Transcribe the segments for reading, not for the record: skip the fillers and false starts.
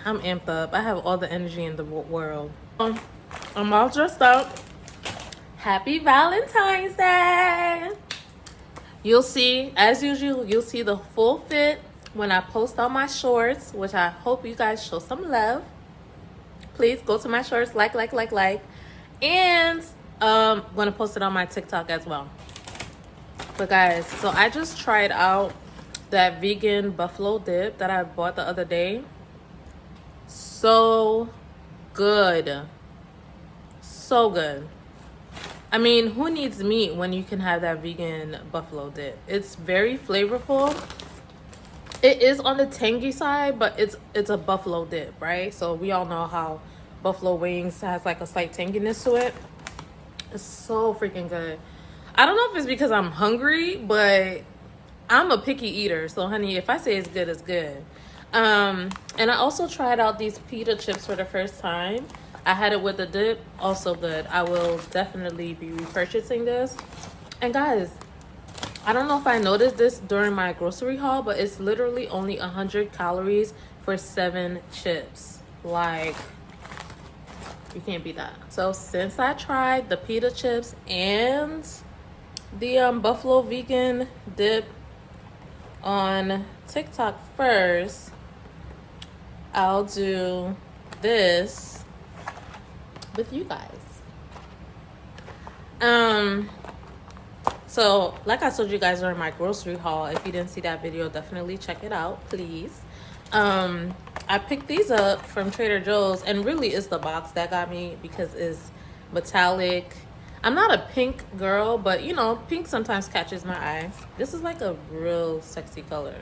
I'm amped up. I have all the energy in the world. I'm all dressed up. Happy Valentine's Day. You'll see, as usual, you'll see the full fit when I post on my shorts, which I hope you guys show some love. Please go to my shorts, like. And I'm gonna post it on my TikTok as well. But guys, so I just tried out that vegan buffalo dip that I bought the other day. So good. So good. I mean, who needs meat when you can have that vegan buffalo dip? It's very flavorful. It is on the tangy side, but it's a buffalo dip, right? So we all know how buffalo wings has like a slight tanginess to it. It's so freaking good. I don't know if it's because I'm hungry, but I'm a picky eater. So honey, if I say it's good, it's good. And I also tried out these pita chips for the first time. I had it with the dip, also good. I will definitely be repurchasing this. And guys, I don't know if I noticed this during my grocery haul, but it's literally only 100 calories for 7 chips. Like, you can't beat that. So since I tried the pita chips and the buffalo vegan dip on TikTok first, I'll do this with you guys. So like I told you guys during my grocery haul, if you didn't see that video, definitely check it out, please. I picked these up from Trader Joe's, and really it's the box that got me because it's metallic. I'm not a pink girl, but you know, pink sometimes catches my eye. This is like a real sexy color.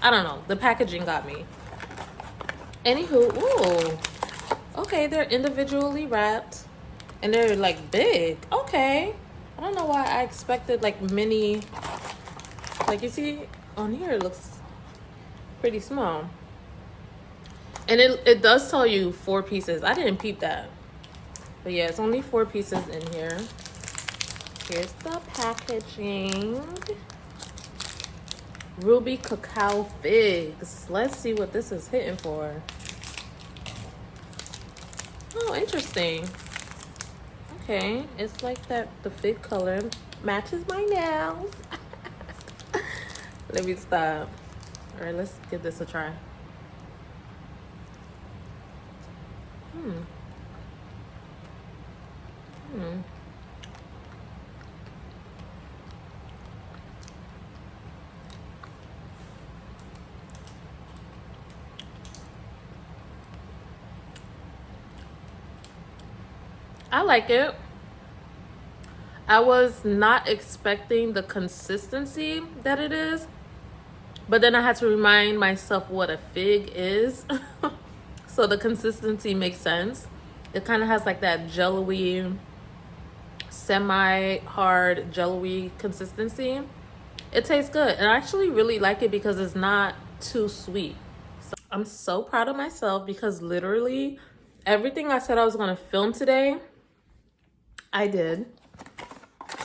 I don't know, the packaging got me. Anywho, ooh, okay, they're individually wrapped and they're like big. Okay, I don't know why I expected like mini. Like you see on here, it looks pretty small. And it does tell you 4 pieces. I didn't peep that. But yeah, it's only 4 pieces in here. Here's the packaging. Ruby cacao figs. Let's see what this is hitting for. Oh, interesting. Okay, it's like that the fig color matches my nails. Let me stop. All right, let's give this a try. I like it. I was not expecting the consistency that it is, but then I had to remind myself what a fig is. So the consistency makes sense. It kind of has like that jello-y, semi-hard jello-y consistency. It tastes good, and I actually really like it because it's not too sweet. So I'm so proud of myself because literally everything I said I was gonna film today, I did.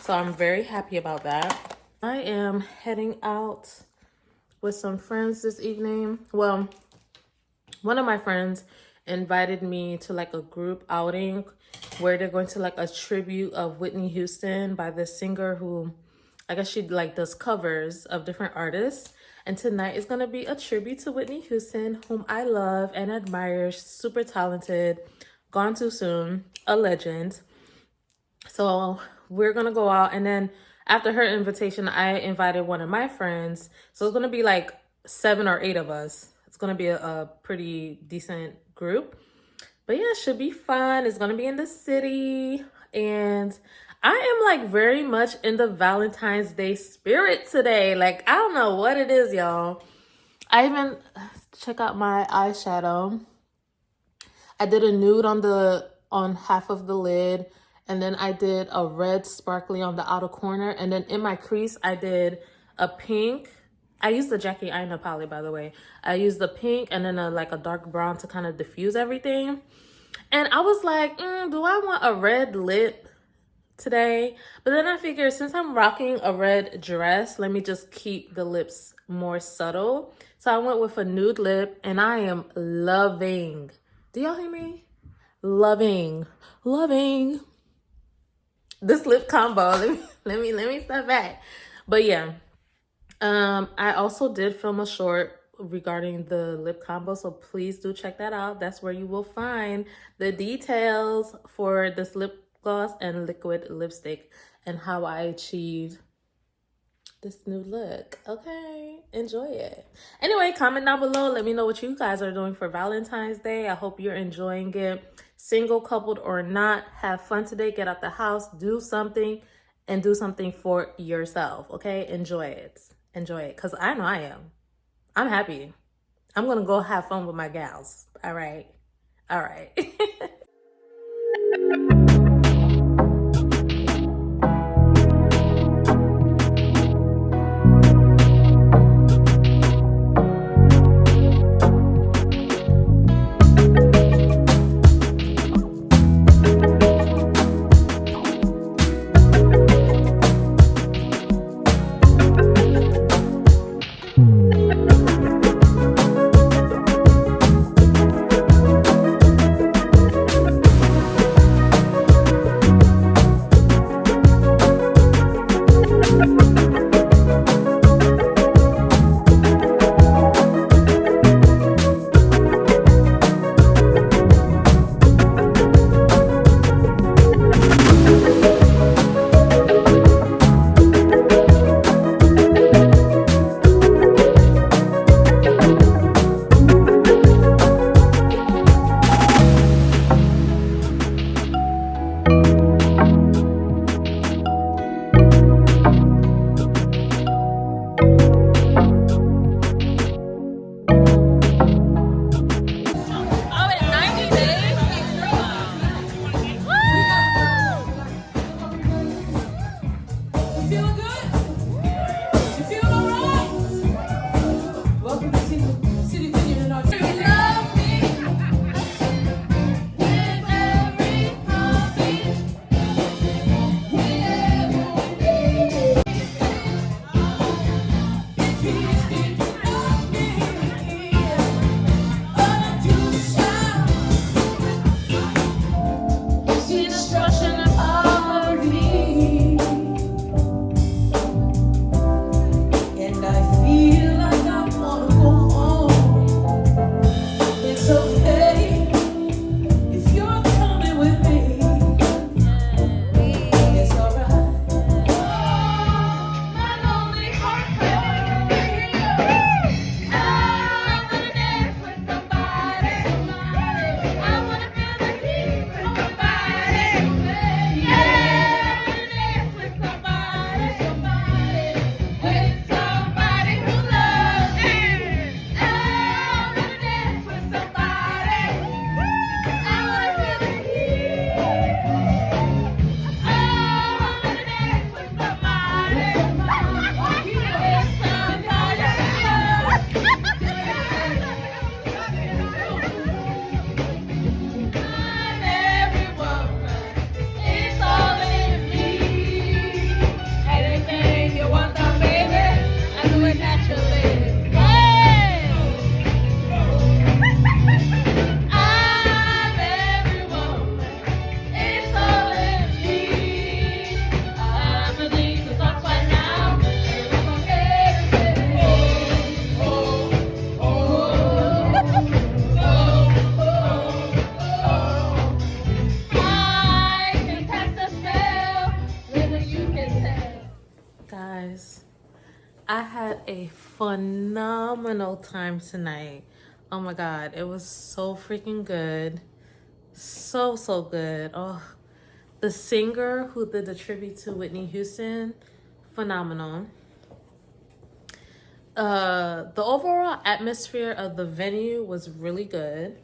So I'm very happy about that. I am heading out with some friends this evening. Well, one of my friends invited me to like a group outing where they're going to like a tribute of Whitney Houston by this singer who, I guess she like does covers of different artists. And tonight is gonna be a tribute to Whitney Houston, whom I love and admire. She's super talented, gone too soon, a legend. So we're gonna go out, and then after her invitation, I invited one of my friends. So it's gonna be like 7 or 8 of us. It's gonna be a pretty decent group. But yeah, it should be fun. It's gonna be in the city. And I am like very much in the Valentine's Day spirit today. Like, I don't know what it is, y'all. I even check out my eyeshadow. I did a nude on half of the lid. And then I did a red sparkly on the outer corner. And then in my crease, I did a pink. I used the Jackie Aina palette, by the way. I used the pink and then like a dark brown to kind of diffuse everything. And I was like, do I want a red lip today. But then I figured since I'm rocking a red dress, let me just keep the lips more subtle. So I went with a nude lip and I am loving. Do y'all hear me? Loving this lip combo. Let me step back. But yeah, I also did film a short regarding the lip combo, so please do check that out. That's where you will find the details for this lip gloss and liquid lipstick and how I achieved this new look. Okay, enjoy it. Anyway, comment down below. Let me know what you guys are doing for Valentine's Day. I hope you're enjoying it. Single, coupled, or not, have fun today. Get out the house, do something, and do something for yourself. Okay, enjoy it. Enjoy it, because I know I am. I'm happy. I'm gonna go have fun with my gals. All right. All right. Guys, I had a phenomenal time tonight. Oh my God, it was so freaking good. So good. Oh, the singer who did the tribute to Whitney Houston, phenomenal. The overall atmosphere of the venue was really good.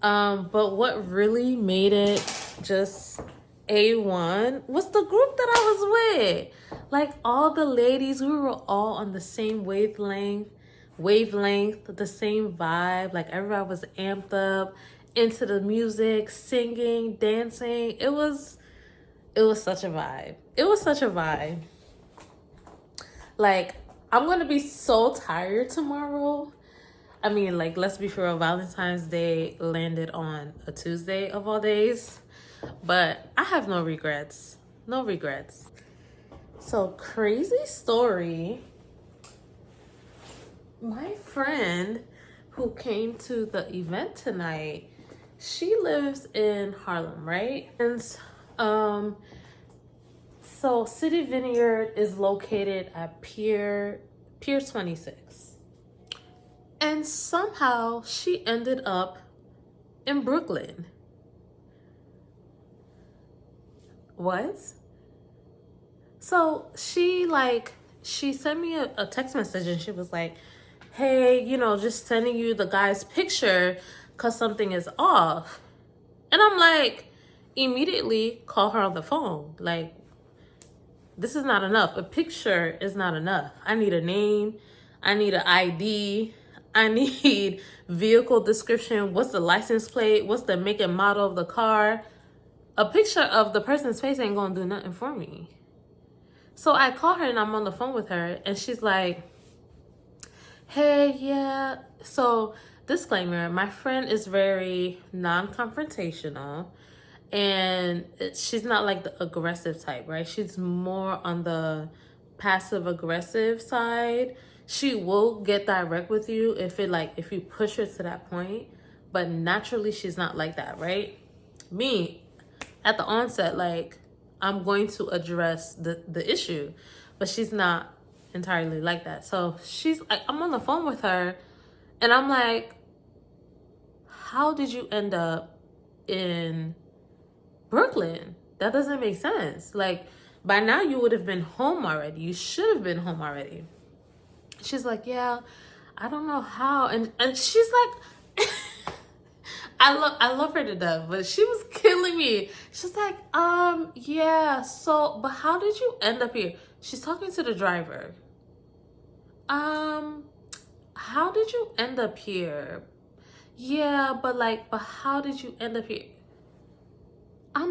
But what really made it just A1 was the group that I was with. Like all the ladies, we were all on the same wavelength, the same vibe. Like everybody was amped up into the music, singing, dancing. It was It was such a vibe. It was such a vibe. Like, I'm gonna be so tired tomorrow. I mean, like, let's be for real, Valentine's Day landed on a Tuesday of all days. But I have no regrets. No regrets. So, crazy story. My friend who came to the event tonight, she lives in Harlem, right? And so City Vineyard is located at Pier 26. And somehow she ended up in Brooklyn. What? So she sent me a text message and she was like, hey, just sending you the guy's picture because something is off. And I'm like, immediately call her on the phone. Like, this is not enough. A picture is not enough. I need a name. I need an ID. I need vehicle description. What's the license plate? What's the make and model of the car? A picture of the person's face ain't gonna do nothing for me. So I call her and I'm on the phone with her and she's like, hey, yeah. So disclaimer, my friend is very non-confrontational and she's not like the aggressive type, right? She's more on the passive aggressive side. She will get direct with you if you push her to that point, but naturally she's not like that, right? Me, at the onset, like, I'm going to address the issue, but she's not entirely like that. So she's like, I'm on the phone with her and I'm like, how did you end up in Brooklyn? That doesn't make sense. Like, by now you would have been home already. You should have been home already. She's like, yeah, I don't know how. And she's like, I love her to death, but she was killing me. She's like, yeah, so, but how did you end up here? She's talking to the driver. How did you end up here? Yeah, but how did you end up here? I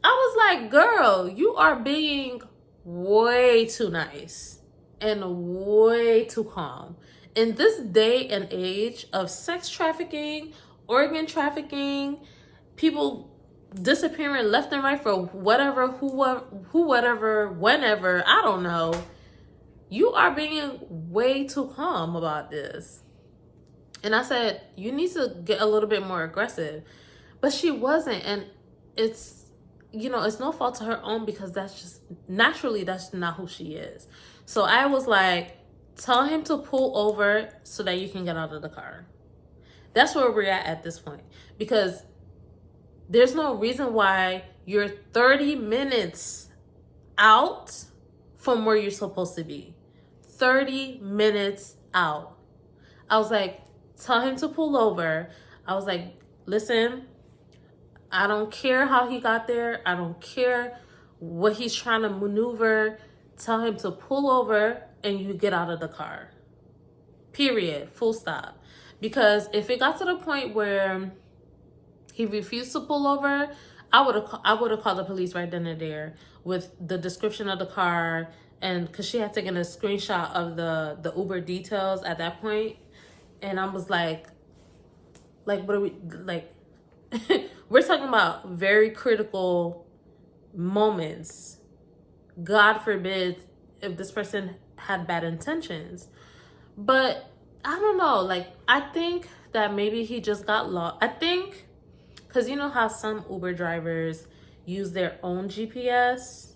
was like, girl, you are being way too nice and way too calm. In this day and age of sex trafficking, organ trafficking, people disappearing left and right for whatever, whatever, whenever, I don't know. You are being way too calm about this. And I said, you need to get a little bit more aggressive. But she wasn't. And it's no fault to her own because that's not who she is. So I was like, tell him to pull over so that you can get out of the car. That's where we're at this point. Because there's no reason why you're 30 minutes out from where you're supposed to be. 30 minutes out. I was like, tell him to pull over. I was like, listen, I don't care how he got there. I don't care what he's trying to maneuver. Tell him to pull over and you get out of the car. Period. Full stop. Because if it got to the point where he refused to pull over, I would have called the police right then and there with the description of the car, and because she had taken a screenshot of the Uber details at that point, and I was like, what are we like? We're talking about very critical moments. God forbid if this person had bad intentions, but I don't know. Like, I think that maybe he just got lost. I think because you know how some Uber drivers use their own GPS,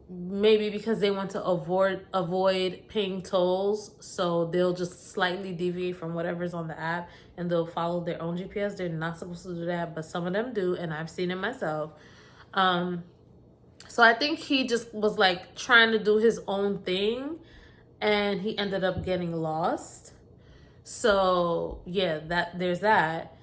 maybe because they want to avoid paying tolls, so they'll just slightly deviate from whatever's on the app and they'll follow their own GPS. They're not supposed to do that, but some of them do, and I've seen it myself. So I think he just was like trying to do his own thing and he ended up getting lost. So yeah, there's that.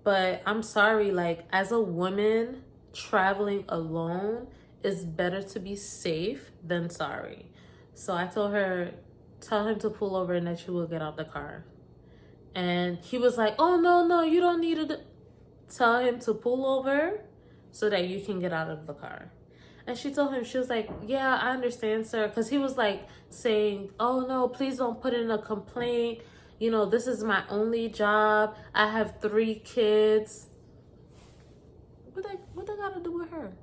But I'm sorry, like, as a woman traveling alone, it's better to be safe than sorry. So I told her, tell him to pull over and that you will get out the car. And he was like, oh, no, you don't need to tell him to pull over so that you can get out of the car. And she told him, she was like, yeah, I understand, sir. Because he was like saying, oh, no, please don't put in a complaint. You know, this is my only job. I have 3 kids. What they got to do with her?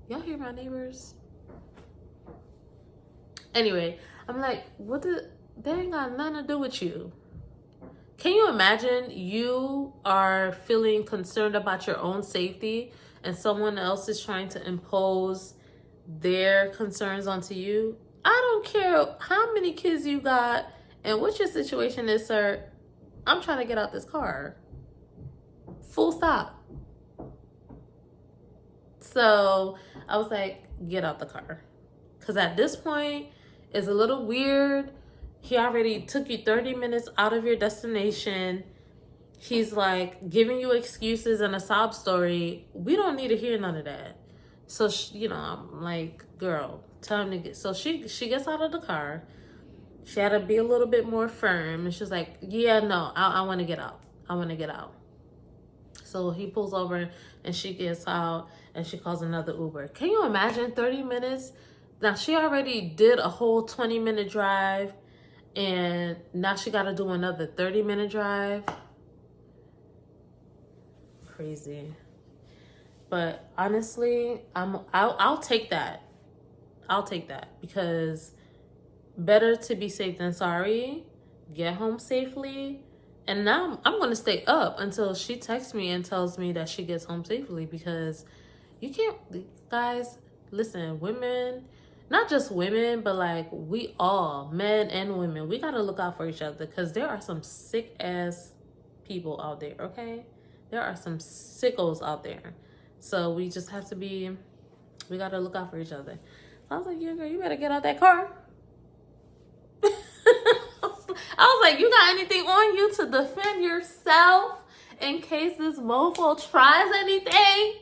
Y'all hear my neighbors? Anyway, I'm like, they ain't got nothing to do with you. Can you imagine you are feeling concerned about your own safety and someone else is trying to impose their concerns onto you? I don't care how many kids you got and what your situation is, sir. I'm trying to get out this car. Full stop. So I was like, get out the car. Because at this point, it's a little weird. He already took you 30 minutes out of your destination. He's like giving you excuses and a sob story. We don't need to hear none of that. So, I'm like, girl, time to get. So she gets out of the car. She had to be a little bit more firm. And she's like, yeah, no, I want to get out. I want to get out. So he pulls over and she gets out and she calls another Uber. Can you imagine 30 minutes? Now she already did a whole 20-minute drive and now she got to do another 30-minute drive. Crazy. But honestly, I'll take that. I'll take that because better to be safe than sorry. Get home safely. And now I'm going to stay up until she texts me and tells me that she gets home safely because you can't, guys, listen, women, not just women, but like we all, men and women, we got to look out for each other because there are some sick ass people out there, okay? There are some sickos out there. So we just have to we got to look out for each other. So I was like, yeah, girl, you better get out that car. I was like, you got anything on you to defend yourself in case this mofo tries anything?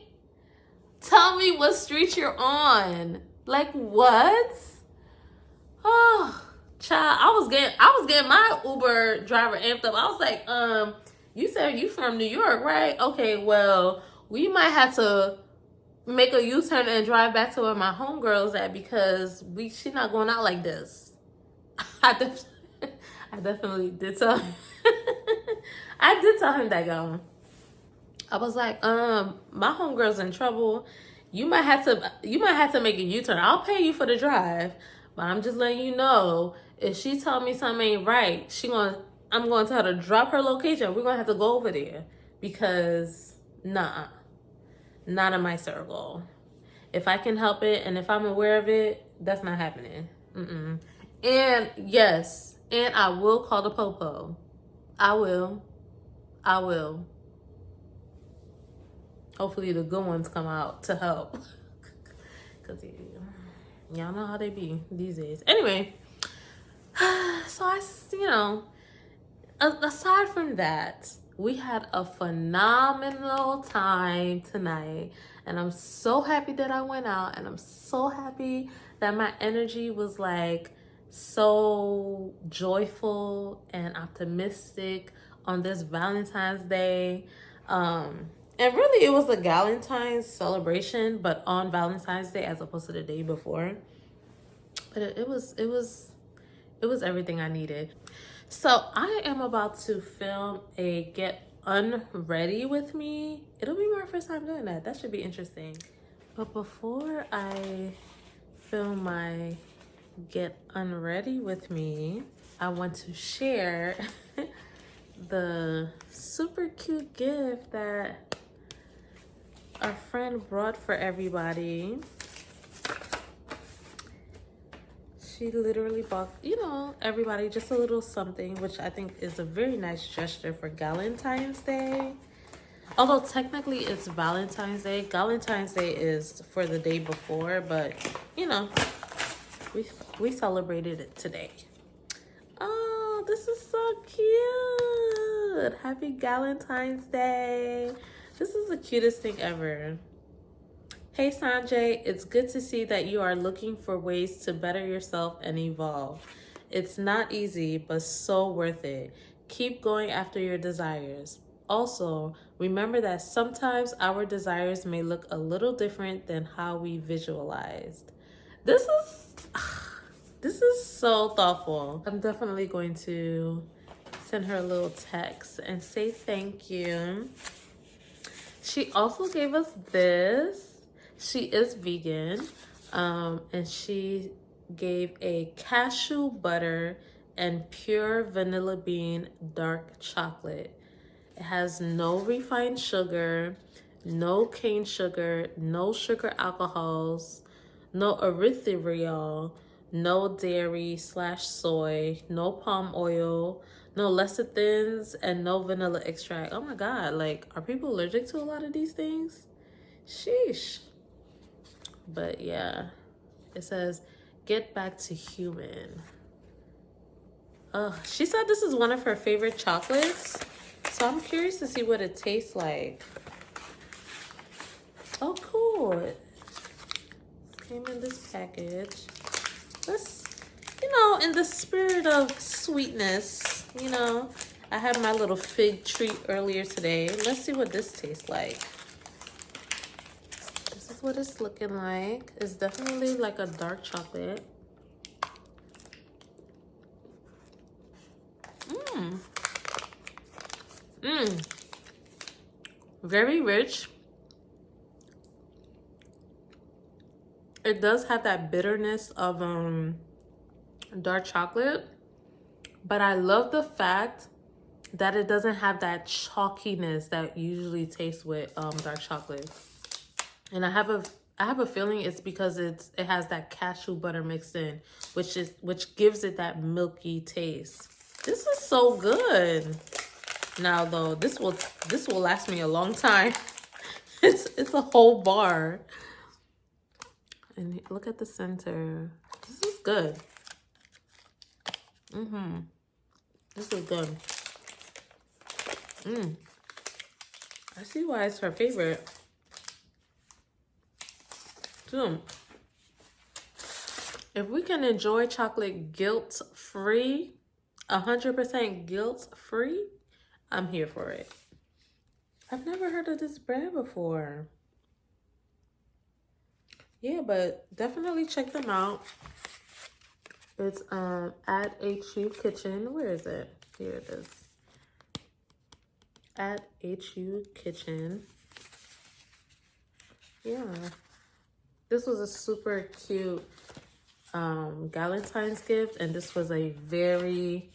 Tell me what street you're on. Like what? Oh, child, I was getting my Uber driver amped up. I was like, you said you from New York, right? Okay, well, we might have to make a U-turn and drive back to where my homegirl's at because she not going out like this. I definitely did tell him. I did tell him that, y'all. I was like, my homegirl's in trouble. You might have to make a U-turn. I'll pay you for the drive, but I'm just letting you know if she tell me something ain't right, I'm going to tell her to drop her location. We're gonna have to go over there because not in my circle. If I can help it and if I'm aware of it, that's not happening. And yes. And I will call the popo. I will. Hopefully the good ones come out to help. Because y'all know how they be these days. Anyway, so aside from that, we had a phenomenal time tonight. And I'm so happy that I went out. And I'm so happy that my energy was like so joyful and optimistic on this Valentine's Day. And really it was a Galentine's celebration, but on Valentine's Day as opposed to the day before. But it was everything I needed. So I am about to film a Get Unready with me. It'll be my first time doing that. That should be interesting. But before I film my Get Unready with me, I want to share the super cute gift that a friend brought for everybody. She literally bought, everybody just a little something, which I think is a very nice gesture for Valentine's Day. Although technically it's Valentine's Day. Valentine's Day is for the day before, but we celebrated it today. Oh, this is so cute. Happy Valentine's Day. This is the cutest thing ever. Hey Sanjay, it's good to see that you are looking for ways to better yourself and evolve. It's not easy, but so worth it. Keep going after your desires. Also, remember that sometimes our desires may look a little different than how we visualized. This is this is so thoughtful. I'm definitely going to send her a little text and say thank you. She also gave us this. She is vegan, and she gave a cashew butter and pure vanilla bean dark chocolate. It has no refined sugar, no cane sugar, no sugar alcohols, no erythritol, no dairy slash soy, no palm oil, no lecithins, and no vanilla extract. Oh my God, like, are people allergic to a lot of these things? Sheesh. But yeah, it says, get back to human. She said this is one of her favorite chocolates. So I'm curious to see what it tastes like. Oh, cool. It came in this package. Let's, in the spirit of sweetness, I had my little fig treat earlier today. Let's see what this tastes like. This is what it's looking like. It's definitely like a dark chocolate. Very rich. It does have that bitterness of dark chocolate, but I love the fact that it doesn't have that chalkiness that usually tastes with dark chocolate. And I have a feeling it's because it has that cashew butter mixed in, which gives it that milky taste. This is so good. Now though, this will last me a long time. It's a whole bar. And look at the center. This is good. This is good. I see why it's her favorite. So, if we can enjoy chocolate guilt-free, 100% guilt-free, I'm here for it. I've never heard of this brand before. Yeah, but definitely check them out. It's at HU Kitchen. Where is it? Here it is. At HU Kitchen. Yeah. This was a super cute Valentine's gift, and this was a very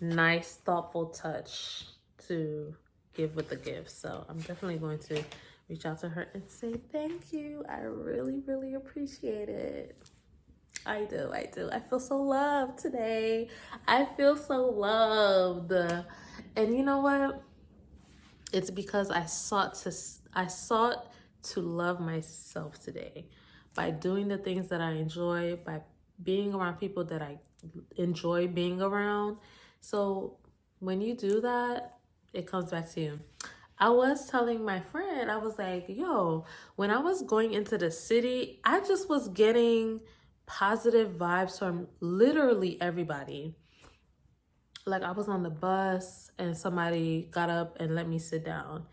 nice, thoughtful touch to give with the gift. So I'm definitely going to reach out to her and say thank you. I really, really appreciate it. I do. I feel so loved today. I feel so loved. And you know what? It's because I sought to love myself today by doing the things that I enjoy, by being around people that I enjoy being around. So when you do that, it comes back to you. I was telling my friend, I was like, yo, when I was going into the city, I just was getting positive vibes from literally everybody. Like, I was on the bus and somebody got up and let me sit down.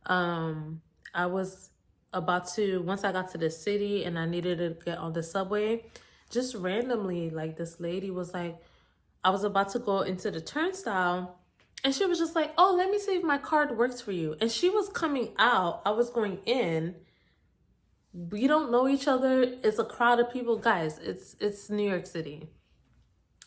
I was about to, once I got to the city and I needed to get on the subway, just randomly, like, this lady was like, I was about to go into the turnstile and she was just like, oh, let me see if my card works for you. And she was coming out. I was going in. We don't know each other. It's a crowd of people. Guys, it's New York City.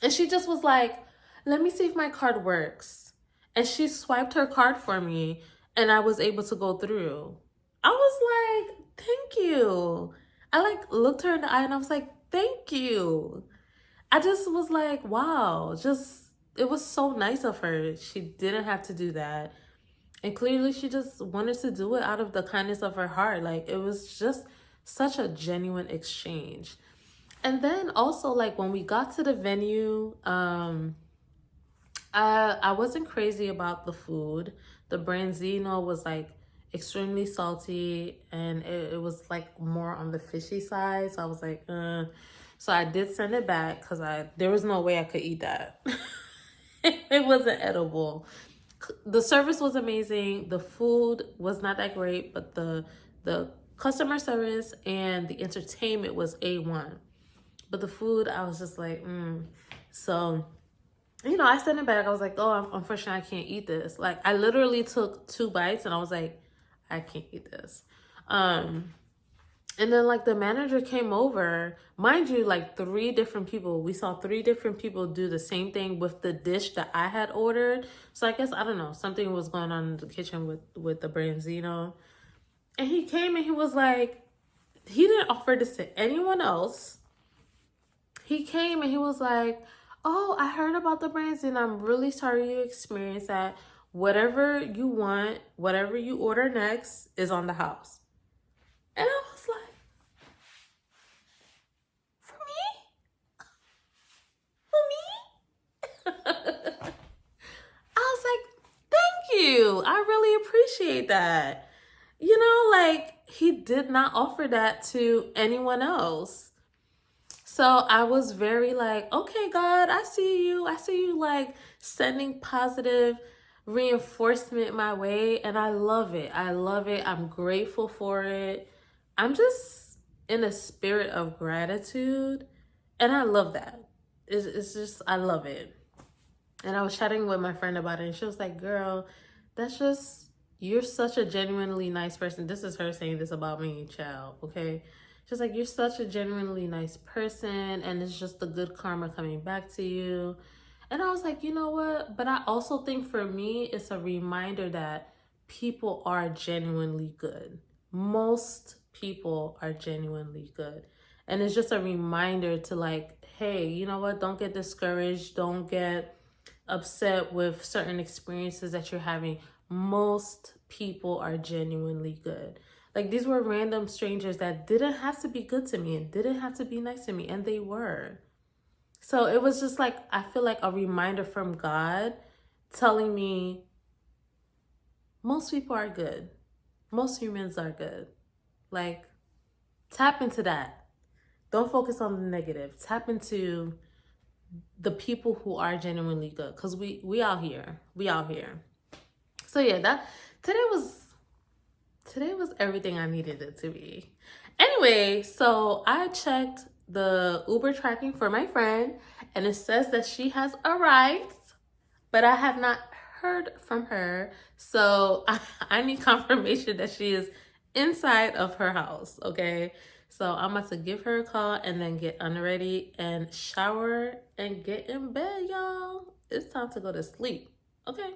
And she just was like, let me see if my card works. And she swiped her card for me and I was able to go through. I was like, thank you. I like looked her in the eye and I was like, thank you. I just was like, wow, it was so nice of her. She didn't have to do that. And clearly she just wanted to do it out of the kindness of her heart. Like, it was just such a genuine exchange. And then also, like, when we got to the venue, I wasn't crazy about the food. The branzino was like extremely salty and it was like more on the fishy side. So I was like, So I did send it back because there was no way I could eat that. It wasn't edible. The service was amazing. The food was not that great, but the customer service and the entertainment was A1. But the food, I was just like, So, I sent it back. I was like, oh, unfortunately, I can't eat this. Like, I literally took 2 bites and I was like, I can't eat this. And then like the manager came over, mind you, like 3 different people. We saw 3 different people do the same thing with the dish that I had ordered. So I guess I don't know, something was going on in the kitchen with the branzino. And he came and he was like, he didn't offer this to anyone else. He came and he was like, oh, I heard about the branzino. I'm really sorry you experienced that. Whatever you want, whatever you order next is on the house. And I was like, for me? For me? I was like, thank you. I really appreciate that. Like he did not offer that to anyone else. So I was very like, okay, God, I see you. I see you like sending positive reinforcement my way. And I love it. I love it. I'm grateful for it. I'm just in a spirit of gratitude. And I love that. It's just, I love it. And I was chatting with my friend about it. And she was like, girl, that's just, you're such a genuinely nice person. This is her saying this about me, child, okay? She's like, you're such a genuinely nice person, and it's just the good karma coming back to you. And I was like, you know what? But I also think for me, it's a reminder that people are genuinely good. Most people are genuinely good. And it's just a reminder to like, hey, you know what? Don't get discouraged. Don't get upset with certain experiences that you're having. Most people are genuinely good. Like these were random strangers that didn't have to be good to me and didn't have to be nice to me, and they were. So it was just like, I feel like a reminder from God telling me most people are good. Most humans are good. Like, tap into that. Don't focus on the negative. Tap into the people who are genuinely good, because we out here. We out here. So yeah, that today was everything I needed it to be. Anyway, so I checked the Uber tracking for my friend, and it says that she has arrived, but I have not heard from her. So I need confirmation that she is inside of her house, okay? So I'm about to give her a call and then get unready and shower and get in bed, y'all. It's time to go to sleep, okay?